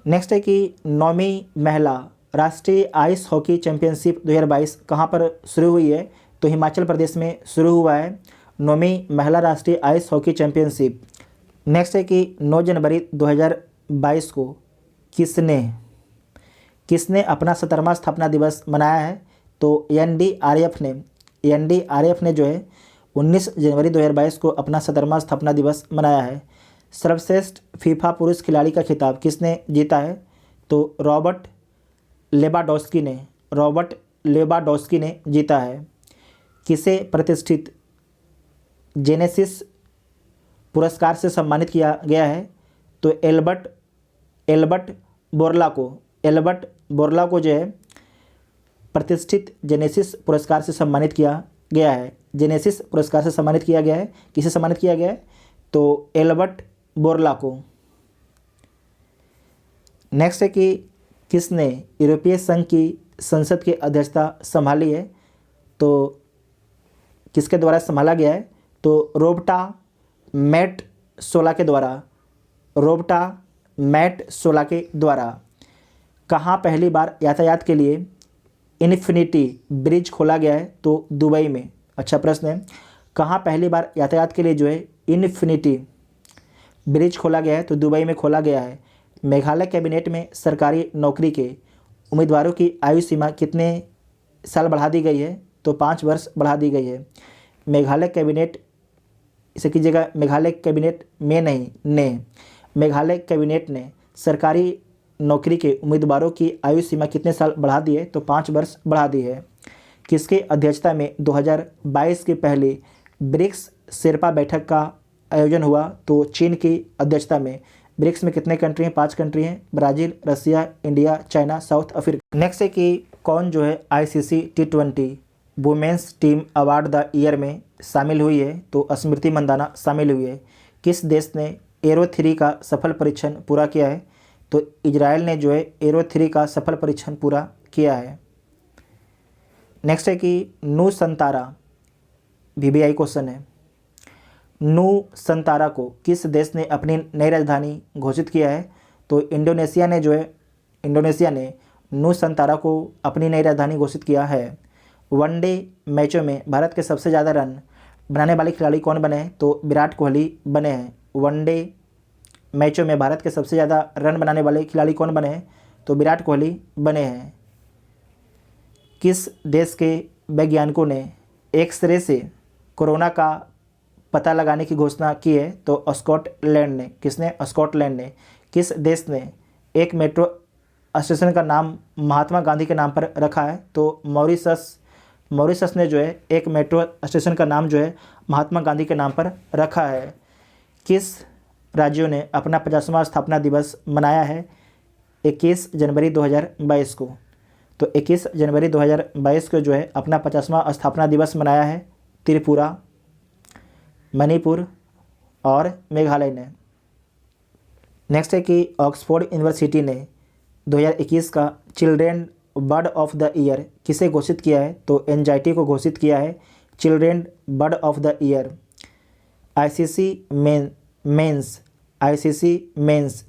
नेक्स्ट है कि 9वीं महिला राष्ट्रीय आइस हॉकी चैंपियनशिप 2022 कहाँ पर शुरू हुई है? तो हिमाचल प्रदेश में शुरू हुआ है 9वीं महिला राष्ट्रीय आइस हॉकी चैंपियनशिप। नेक्स्ट है कि 9 जनवरी 2022 को किसने अपना 17वां स्थापना दिवस मनाया है? तो एनडीआरएफ ने जो है 19 जनवरी 2022 को अपना 17वां स्थापना दिवस मनाया है। सर्वश्रेष्ठ फीफा पुरुष खिलाड़ी का खिताब किसने जीता है? तो रॉबर्ट लेवाडोस्की ने जीता है। किसे प्रतिष्ठित जेनेसिस पुरस्कार से सम्मानित किया गया है? तो एल्बर्ट बोरला को जो है प्रतिष्ठित जेनेसिस पुरस्कार से सम्मानित किया गया है। जेनेसिस पुरस्कार से सम्मानित किया गया है। किसे सम्मानित किया गया है? तो एल्बर्ट बोरला को। नेक्स्ट है कि किसने यूरोपीय संघ की संसद की अध्यक्षता संभाली है? तो किसके द्वारा संभाला गया है? तो रोबर्टा मैटसोला के द्वारा। कहाँ पहली बार यातायात के लिए इन्फिनिटी ब्रिज खोला गया है? तो दुबई में। अच्छा प्रश्न है, कहाँ पहली बार यातायात के लिए जो है इन्फिनिटी ब्रिज खोला गया है? तो दुबई में खोला गया है। मेघालय कैबिनेट में सरकारी नौकरी के उम्मीदवारों की आयु सीमा कितने साल बढ़ा दी गई है? तो 5 वर्ष बढ़ा दी गई है। मेघालय कैबिनेट, इसे कीजिएगा मेघालय कैबिनेट में नहीं ने, मेघालय कैबिनेट ने सरकारी नौकरी के उम्मीदवारों की आयु सीमा कितने साल बढ़ा दी है? तो 5 वर्ष बढ़ा दी है। किसके अध्यक्षता में 2022 की पहली ब्रिक्स शेर्पा बैठक का आयोजन हुआ? तो चीन की अध्यक्षता में। ब्रिक्स में कितने कंट्री हैं? 5 कंट्री हैं, Brazil, Russia, India, China, South Africa. Next है कि कौन जो है ICC T20 women's team award the year में शामिल हुई है? तो स्मृति मंदाना शामिल हुई है। किस देश ने एरो 3 का सफल परीक्षण पूरा किया है? तो इजराइल ने जो है एरो 3 का सफल परीक्षण पूरा किया है। नेक्स्ट है कि नू संतारा VBI क्वेश्चन है। नू संतारा को किस देश ने अपनी नई राजधानी घोषित किया है? तो इंडोनेशिया ने नू संतारा को अपनी नई राजधानी घोषित किया है। वनडे मैचों में भारत के सबसे ज़्यादा रन बनाने वाले खिलाड़ी कौन बने हैं? तो विराट कोहली बने हैं। वनडे मैचों में भारत के सबसे ज़्यादा रन बनाने वाले खिलाड़ी कौन बने हैं? तो विराट कोहली बने हैं। किस देश के वैज्ञानिकों ने एक्सरे से कोरोना का पता लगाने की घोषणा की है? तो स्कॉटलैंड ने। किसने? स्कॉटलैंड ने। किस देश ने एक मेट्रो स्टेशन का नाम महात्मा गांधी के नाम पर रखा है? तो मॉरिशस ने जो है एक मेट्रो स्टेशन का नाम जो है महात्मा गांधी के नाम पर रखा है। किस राज्यों ने अपना 50वां स्थापना दिवस मनाया है? 21 जनवरी 2022 को। तो 21 जनवरी 2022 को जो है अपना 50वां स्थापना दिवस मनाया है त्रिपुरा, मणिपुर और मेघालय ने। नेक्स्ट है कि ऑक्सफोर्ड यूनिवर्सिटी ने 2021 का children bird of the year किसे घोषित किया है? तो एंजाइटी को घोषित किया है children bird of the year. ICC men's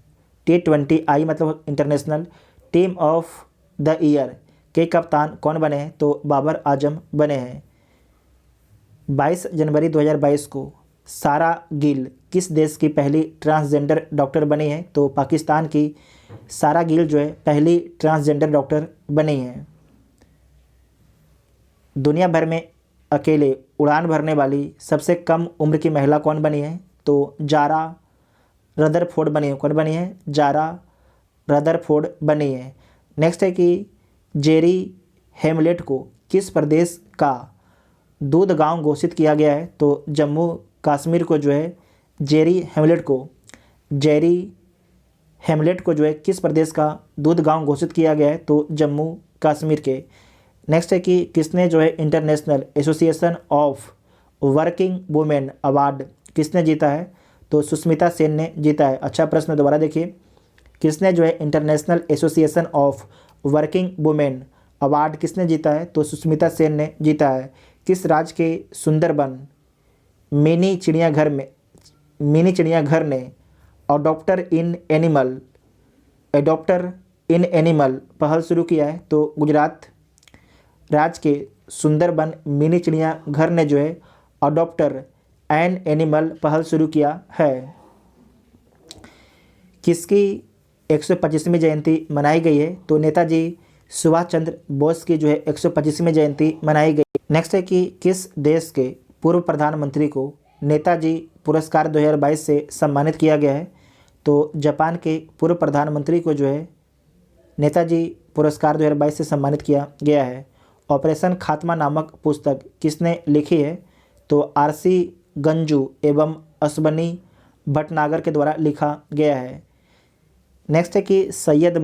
T20I मतलब international team of the year के कप्तान कौन बने हैं? तो बाबर आजम बने हैं। 22 जनवरी 2022 को सारा गिल किस देश की पहली ट्रांसजेंडर डॉक्टर बनी है? तो पाकिस्तान की सारा गिल जो है पहली ट्रांसजेंडर डॉक्टर बनी है। दुनिया भर में अकेले उड़ान भरने वाली सबसे कम उम्र की महिला कौन बनी है? तो जारा रदरफोर्ड बनी है। कौन बनी है? जारा रदरफोर्ड बनी है। नेक्स्ट है कि जेरी हेमलेट को किस प्रदेश का दूध गांव घोषित किया गया है? तो जम्मू कश्मीर को जो है जेरी हेमलेट को जो है किस प्रदेश का दूध गांव घोषित किया गया है? तो जम्मू कश्मीर के। नेक्स्ट है कि किसने जो है international association of working women award किसने जीता है? तो सुष्मिता सेन ने जीता है। अच्छा प्रश्न दोबारा देखिए, किसने जो है international association of working women award किसने जीता है? तो सुष्मिता सेन ने जीता है। किस राज्य के सुंदरबन मिनी चिड़ियाघर ने अडॉप्टर इन एनिमल पहल शुरू किया है? तो गुजरात राज्य के सुंदरबन मिनी चिड़ियाघर ने जो है अडॉप्टर एन एनिमल पहल शुरू किया है। किसकी 125वीं जयंती मनाई गई है? तो नेताजी सुभाष चंद्र बोस की जो है 125वीं जयंती मनाई गई। नेक्स्ट है कि किस देश के पूर्व प्रधानमंत्री को नेताजी पुरस्कार 2022 से सम्मानित किया गया है? तो जापान के पूर्व प्रधानमंत्री को जो है नेताजी पुरस्कार 2022 से सम्मानित किया गया है। ऑपरेशन खात्मा नामक पुस्तक किसने लिखी है? तो आरसी गंजू एवं अश्वनी भटनागर के द्वारा लिखा गया है। नेक्स्ट है कि Syed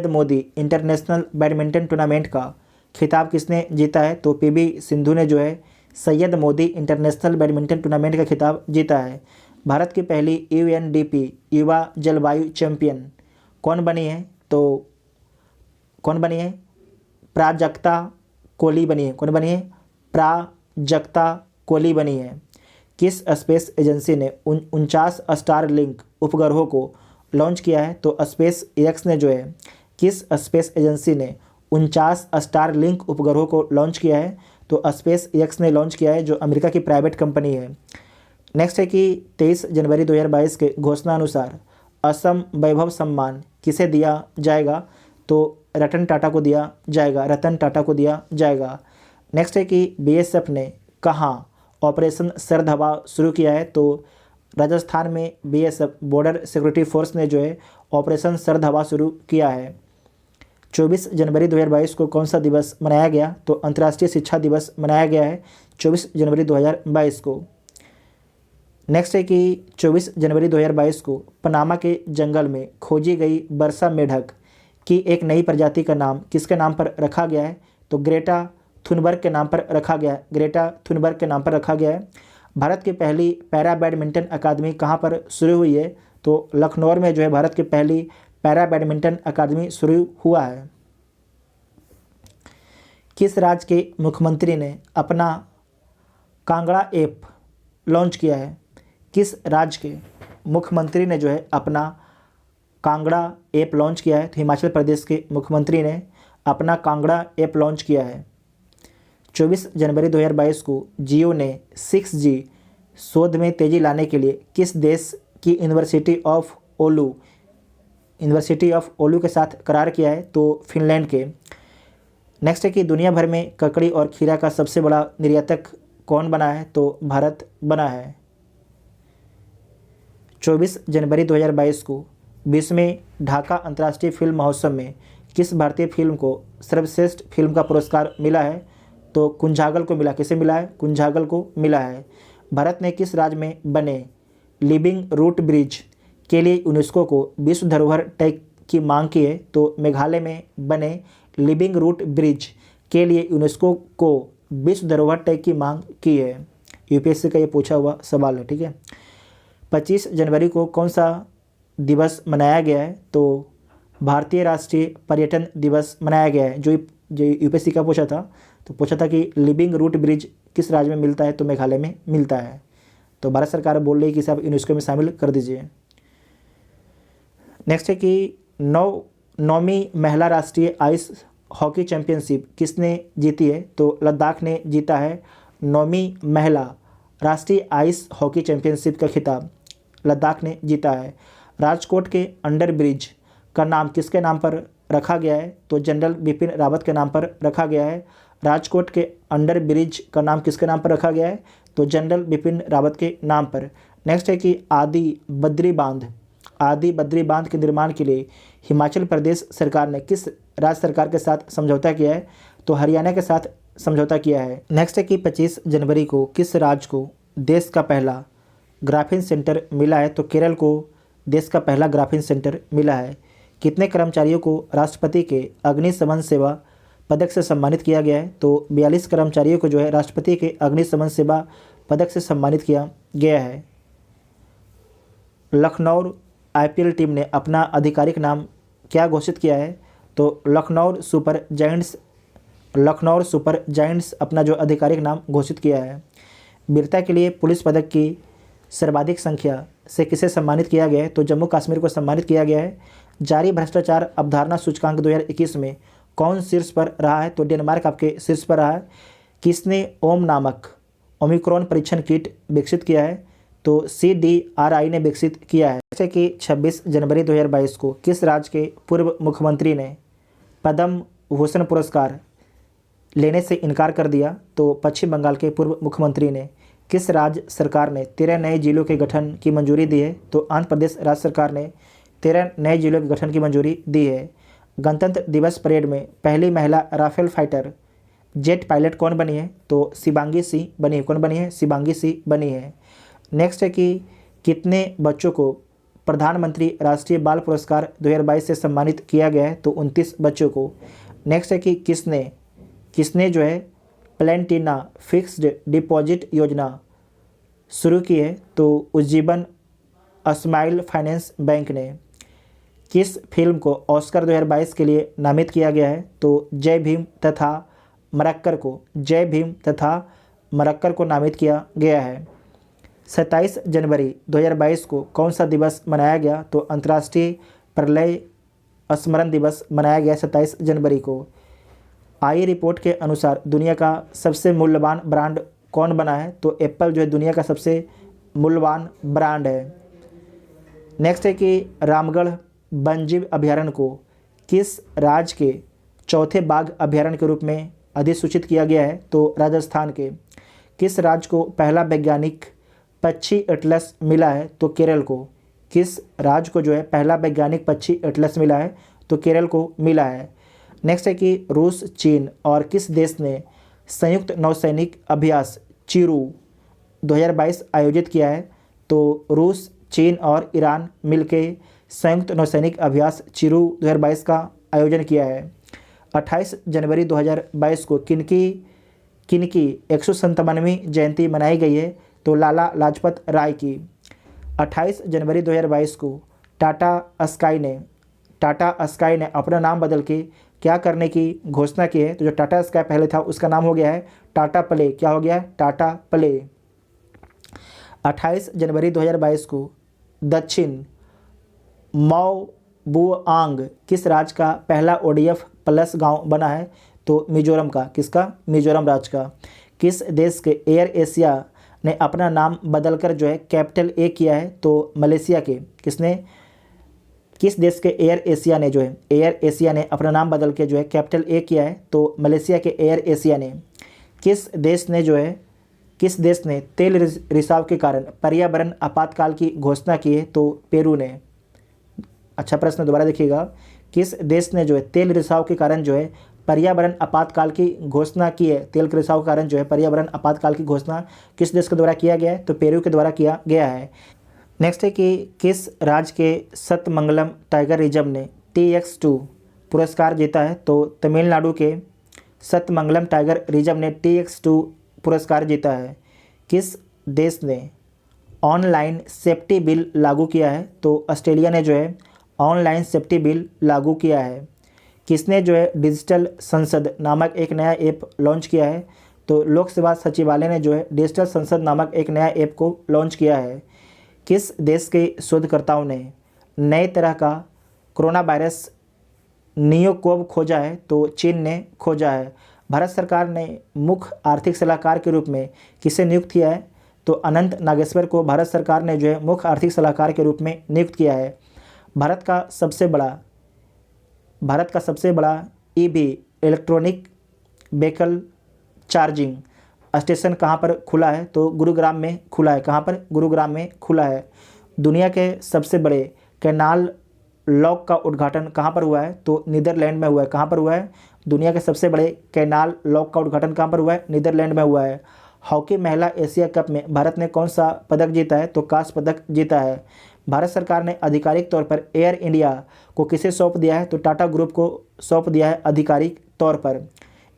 Modi international badminton tournament का खिताब किसने जीता है? तो पीवी सिंधु ने जो है Syed Modi international badminton tournament का खिताब जीता है। भारत की पहली यूएनडीपी युवा जलवायु चैंपियन कौन बनी है? तो कौन बनी है? प्राजक्ता कोहली बनी है। कौन बनी है? प्राजक्ता कोहली बनी है। किस स्पेस एजेंसी ने 49 स्टारलिंक उपग्रहों को लॉन्च किया है? तो स्पेस एक्स ने जो है किस स्पेस एजेंसी ने 49 स्टारलिंक उपग्रहों को लॉन्च किया है? तो स्पेस एक्स ने लॉन्च किया है, जो अमेरिका की प्राइवेट कंपनी है। नेक्स्ट है कि 23 जनवरी 2022 के घोषणा अनुसार असम वैभव सम्मान किसे दिया जाएगा? तो रतन टाटा को दिया जाएगा। नेक्स्ट है कि बीएसएफ ने कहाँ ऑपरेशन सर्द हवा शुरू किया है? तो राजस्थान में बीएसएफ बॉर्डर सिक्योरिटी फोर्स ने जो है ऑपरेशन सर्द हवा शुरू किया है। 24 जनवरी 2022 को कौन सा दिवस मनाया गया? तो अंतर्राष्ट्रीय शिक्षा दिवस मनाया गया है 24 जनवरी 2022 को। नेक्स्ट है कि 24 जनवरी 2022 को पनामा के जंगल में खोजी गई वर्षा मेढक की एक नई प्रजाति का नाम किसके नाम पर रखा गया है? तो ग्रेटा थुनबर्ग के नाम पर रखा गया है। भारत की पहली पैरा बैडमिंटन अकादमी कहाँ पर शुरू हुई है? तो लखनऊ में जो है भारत की पहली पैरा बैडमिंटन अकादमी शुरू हुआ है। किस राज्य के मुख्यमंत्री ने अपना कांगड़ा ऐप लॉन्च किया है? किस राज्य के मुख्यमंत्री ने जो है अपना कांगड़ा ऐप लॉन्च किया है? तो हिमाचल प्रदेश के मुख्यमंत्री ने अपना कांगड़ा ऐप लॉन्च किया है। 24 जनवरी 2022 को जियो ने 6G शोध में तेज़ी लाने के लिए किस देश की यूनिवर्सिटी ऑफ ओलू के साथ करार किया है? तो फिनलैंड के। नेक्स्ट है कि दुनिया भर में ककड़ी और खीरा का सबसे बड़ा निर्यातक कौन बना है? तो भारत बना है। 24 जनवरी 2022 को 20वें ढाका अंतर्राष्ट्रीय फिल्म महोत्सव में किस भारतीय फिल्म को सर्वश्रेष्ठ फिल्म का पुरस्कार मिला है? तो कुंजागल को मिला। किसे मिला है? कुंजागल को मिला है। भारत ने किस राज्य में बने लिविंग रूट ब्रिज के लिए यूनेस्को को विश्व धरोहर टैग की मांग की है? तो मेघालय में बने लिविंग रूट ब्रिज के लिए यूनेस्को को विश्व धरोहर टैग की मांग की है। यूपीएससी का ये पूछा हुआ सवाल है, ठीक है। 25 जनवरी को कौन सा दिवस मनाया गया है? तो भारतीय राष्ट्रीय पर्यटन दिवस मनाया गया है। जो यूपीएससी का पूछा था कि लिविंग रूट ब्रिज किस राज्य में मिलता है? तो मेघालय में मिलता है। तो भारत सरकार बोल रही है कि इसे आप यूनेस्को में शामिल कर दीजिए। नेक्स्ट है कि 9वीं महिला राष्ट्रीय आइस हॉकी चैंपियनशिप किसने जीती है? तो लद्दाख ने जीता है 9वीं महिला राष्ट्रीय आइस हॉकी चैंपियनशिप का खिताब लद्दाख ने जीता है। राजकोट के अंडर ब्रिज का नाम किसके नाम पर रखा गया है? तो जनरल बिपिन रावत के नाम पर रखा गया है। राजकोट के अंडर ब्रिज का नाम किसके नाम पर रखा गया है? तो जनरल बिपिन रावत के नाम पर। नेक्स्ट है कि आदि बद्री बांध के निर्माण के लिए हिमाचल प्रदेश सरकार ने किस राज्य सरकार के साथ समझौता किया है? तो हरियाणा के साथ समझौता किया है। नेक्स्ट है कि 25 जनवरी को किस राज्य को देश का पहला ग्राफीन सेंटर मिला है? तो केरल को देश का पहला ग्राफीन सेंटर मिला है। कितने कर्मचारियों को राष्ट्रपति के अग्निशमन सेवा पदक से सम्मानित किया गया है? तो 42 कर्मचारियों को जो है राष्ट्रपति के अग्निशमन सेवा पदक से सम्मानित किया गया है। लखनऊ आईपीएल टीम ने अपना आधिकारिक नाम क्या घोषित किया है? तो Lucknow super giants Lucknow super giants अपना जो आधिकारिक नाम घोषित किया है। वीरता के लिए पुलिस पदक की सर्वाधिक संख्या से किसे सम्मानित किया गया है? तो जम्मू कश्मीर को सम्मानित किया गया है। जारी भ्रष्टाचार अवधारणा सूचकांक 2021 में कौन शीर्ष पर रहा है? तो डेनमार्क आपके शीर्ष पर रहा है। किसने ओम नामक ओमिक्रॉन परीक्षण किट विकसित किया है? तो CDRI ने विकसित किया है। जैसे कि 26 जनवरी 2022 को किस राज्य के पूर्व मुख्यमंत्री ने पद्म भूषण पुरस्कार लेने से इनकार कर दिया? तो पश्चिम बंगाल के पूर्व मुख्यमंत्री ने। किस राज्य सरकार ने 13 नए जिलों के गठन की मंजूरी दी है? तो आंध्र प्रदेश राज्य सरकार ने 13 नए जिलों के गठन की मंजूरी दी है। गणतंत्र दिवस परेड में पहली महिला राफेल फाइटर जेट पायलट कौन बनी है? तो शिवांगी सिंह बनी है। कौन बनी है? शिवांगी सिंह बनी है। नेक्स्ट है कि कितने बच्चों को प्रधानमंत्री राष्ट्रीय बाल पुरस्कार 2022 से सम्मानित किया गया है? तो 29 बच्चों को। नेक्स्ट है कि किसने जो है प्लेटिना फिक्स्ड डिपॉजिट योजना शुरू की है? तो उज्जीवन स्माइल फाइनेंस बैंक ने। किस फिल्म को ऑस्कर 2022 के लिए नामित किया गया है? तो जय भीम तथा मरक्कर को नामित किया गया है। 27 जनवरी 2022 को कौन सा दिवस मनाया गया? तो अंतर्राष्ट्रीय प्रलय स्मरण दिवस मनाया गया 27 जनवरी को। आई रिपोर्ट के अनुसार दुनिया का सबसे मूल्यवान ब्रांड कौन बना है? तो एप्पल जो है दुनिया का सबसे मूल्यवान ब्रांड है। नेक्स्ट है कि रामगढ़ वन्यजीव अभयारण्य को किस राज्य के चौथे बाघ अभयारण्य के रूप में अधिसूचित किया गया है? तो राजस्थान के। किस राज्य को पहला वैज्ञानिक पक्षी एटलस मिला है? तो केरल को। किस राज्य को जो है पहला वैज्ञानिक पक्षी एटलस मिला है? तो केरल को मिला है। नेक्स्ट है कि रूस, चीन और किस देश ने संयुक्त नौसैनिक अभ्यास चिरू 2022 आयोजित किया है? तो रूस, चीन और ईरान मिलकर संयुक्त नौसैनिक अभ्यास चिरू 2022 का आयोजन किया है। 28 जनवरी 2022 को किनकी 157वीं जयंती मनाई गई है? तो लाला लाजपत राय की। 28 जनवरी 2022 को टाटा स्काई ने अपना नाम बदल के क्या करने की घोषणा की है? तो जो टाटा स्काई पहले था उसका नाम हो गया है टाटा प्ले। क्या हो गया है? टाटा प्ले। 28 जनवरी 2022 को दक्षिण माओबुआंग किस राज्य का पहला ODF प्लस गांव बना है? तो मिजोरम का। किसका? मिजोरम राज्य का। किस देश के एयर एशिया ने अपना नाम बदलकर जो है कैपिटल A किया है? तो मलेशिया के। किस देश के एयर एशिया ने अपना नाम बदल के जो है कैपिटल A किया है? तो मलेशिया के एयर एशिया ने। किस देश ने तेल रिसाव के कारण पर्यावरण आपातकाल की घोषणा की है? तो पेरू ने। अच्छा प्रश्न दोबारा देखिएगा। किस देश ने जो है तेल रिसाव के कारण जो है पर्यावरण आपातकाल की घोषणा की है? तेल के रिसाव के कारण जो है पर्यावरण आपातकाल की घोषणा किस देश के द्वारा किया गया है? तो पेरू के द्वारा किया गया है। नेक्स्ट है कि किस राज्य के सतमंगलम टाइगर रिजर्व ने TX2 पुरस्कार जीता है? तो तमिलनाडु के सतमंगलम टाइगर रिजर्व ने TX2 पुरस्कार जीता है। किस देश ने ऑनलाइन सेफ्टी बिल लागू किया है? तो ऑस्ट्रेलिया ने जो है ऑनलाइन सेफ्टी बिल लागू किया है। किसने जो है डिजिटल संसद नामक एक नया ऐप लॉन्च किया है? तो लोक सेवा सचिवालय ने जो है डिजिटल संसद नामक एक नया ऐप को लॉन्च किया है। किस देश के शोधकर्ताओं ने नए तरह का कोरोना वायरस नियोकोव खोजा है? तो चीन ने खोजा है। भारत सरकार ने मुख्य आर्थिक सलाहकार के रूप में किसे नियुक्त किया है? तो अनंत नागेश्वर को भारत सरकार ने जो है मुख्य आर्थिक सलाहकार के रूप में नियुक्त किया है। भारत का सबसे बड़ा EV electronic vehicle charging station कहाँ पर खुला है? तो गुरुग्राम में खुला है। कहाँ पर? गुरुग्राम में खुला है। दुनिया के सबसे बड़े कैनाल लॉक का उद्घाटन कहाँ पर हुआ है? तो नीदरलैंड में हुआ है। कहाँ पर हुआ है? दुनिया के सबसे बड़े कैनाल लॉक का उद्घाटन कहाँ पर हुआ है? नीदरलैंड में हुआ है। हॉकी महिला एशिया कप में भारत ने कौन सा पदक जीता है? तो कांस्य पदक जीता है। भारत सरकार ने आधिकारिक तौर पर एयर इंडिया को किसे सौंप दिया है? तो टाटा ग्रुप को सौंप दिया है आधिकारिक तौर पर।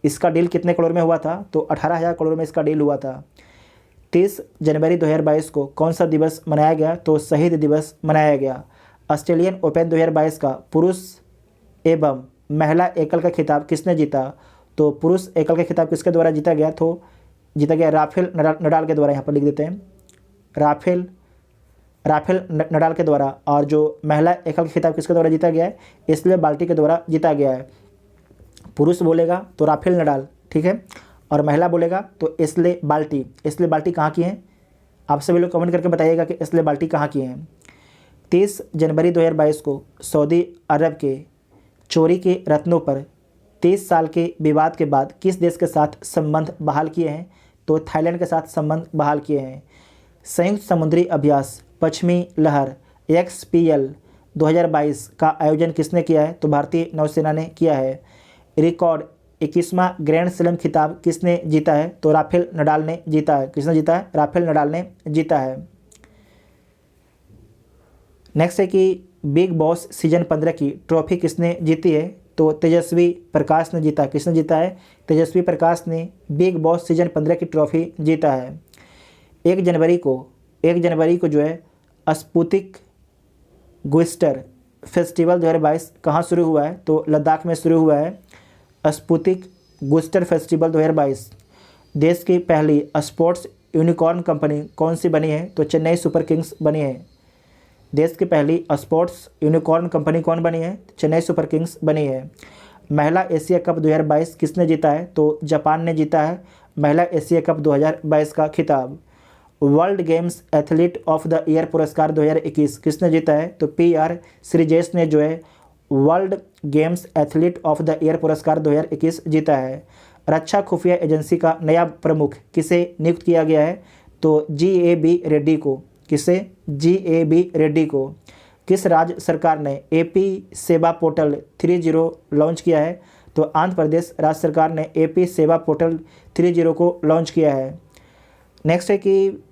इसका डील कितने करोड़ में हुआ था? तो 18,000 करोड़ में इसका डील हुआ था। 30 जनवरी 2022 को कौन सा दिवस मनाया गया? तो शहीद दिवस मनाया गया। ऑस्ट्रेलियन ओपन 2022 का पुरुष एवं महिला एकल का खिताब किसने जीता? तो पुरुष एकल का खिताब किसके द्वारा जीता गया? तो जीता गया राफेल नडाल के द्वारा। यहाँ पर लिख देते हैं राफेल नडाल के द्वारा। और जो महिला एकल का खिताब किसके द्वारा जीता गया है? एस्ले बाल्टी के द्वारा जीता गया है। पुरुष बोलेगा तो राफेल नडाल, ठीक है, और महिला बोलेगा तो एस्ले बाल्टी। एस्ले बाल्टी कहाँ की हैं? आप सभी लोग कमेंट करके बताइएगा कि एस्ले बाल्टी कहाँ की हैं। 30 जनवरी 2022 को सऊदी अरब के चोरी के रत्नों पर 30 साल के विवाद के बाद किस देश के साथ संबंध बहाल किए हैं? तो थाईलैंड के साथ संबंध बहाल किए हैं। संयुक्त समुद्री अभ्यास पश्चिमी लहर XPL 2022 का आयोजन किसने किया है? तो भारतीय नौसेना ने किया है। रिकॉर्ड 21वां ग्रैंड स्लैम खिताब किसने जीता है? तो राफेल नडाल ने जीता है। किसने जीता है? राफेल नडाल ने जीता है। नेक्स्ट है कि बिग बॉस सीजन 15 की ट्रॉफी किसने जीती है? तो तेजस्वी प्रकाश ने जीता। किसने जीता है? तेजस्वी प्रकाश ने बिग बॉस सीजन 15 की ट्रॉफी जीता है। 1 जनवरी को जो है स्पुतिक गुइस्टर फेस्टिवल 2022 कहाँ शुरू हुआ है? तो लद्दाख में शुरू हुआ है। स्पुतिक गुइस्टर फेस्टिवल 2022। देश की पहली स्पोर्ट्स यूनिकॉर्न कंपनी कौन सी बनी है? तो चेन्नई सुपर किंग्स बनी है। देश की पहली स्पोर्ट्स यूनिकॉर्न कंपनी कौन बनी है? चेन्नई सुपर किंग्स बनी है। महिला एशिया कप 2022 किसने जीता है? तो जापान ने जीता है महिला एशिया कप 2022 का खिताब। World games athlete of the year पुरस्कार 2021 किसने जीता है? तो PR श्रीजेश ने जो है world games athlete of the year पुरस्कार 2021 जीता है। रक्षा खुफिया एजेंसी का नया प्रमुख किसे नियुक्त किया गया है? तो GAB रेड्डी को। किसे? GAB रेड्डी को। किस राज्य सरकार ने AP सेवा पोर्टल 30 लॉन्च किया है? तो आंध्र प्रदेश राज्य सरकार ने AP सेवा पोर्टल 30 को लॉन्च किया है। नेक्स्ट है कि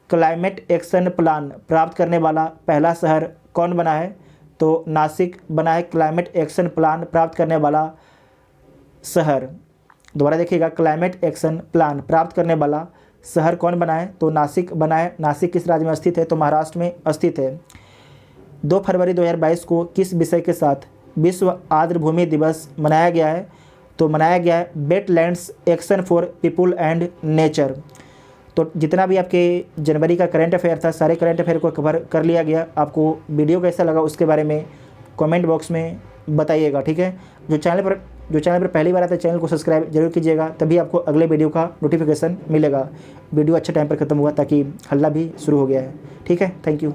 क्लाइमेट एक्शन प्लान प्राप्त करने वाला पहला शहर कौन बना है? तो नासिक बना है क्लाइमेट एक्शन प्लान प्राप्त करने वाला शहर। दोबारा देखिएगा, क्लाइमेट एक्शन प्लान प्राप्त करने वाला शहर कौन बना है? तो नासिक बना है। नासिक किस राज्य में स्थित है? तो महाराष्ट्र में स्थित है। 2 फरवरी 2022 को किस विषय के साथ विश्व आर्द्रभूमि दिवस मनाया गया है? तो मनाया गया है wetlands action for people and nature. तो जितना भी आपके जनवरी का करंट अफेयर था, सारे करंट अफेयर को कवर कर लिया गया। आपको वीडियो कैसा लगा उसके बारे में कमेंट बॉक्स में बताइएगा, ठीक है। जो चैनल पर पहली बार आता है चैनल को सब्सक्राइब जरूर कीजिएगा, तभी आपको अगले वीडियो का नोटिफिकेशन मिलेगा। वीडियो अच्छे टाइम पर ख़त्म हुआ ताकि हल्ला भी शुरू हो गया है, ठीक है। Thank you.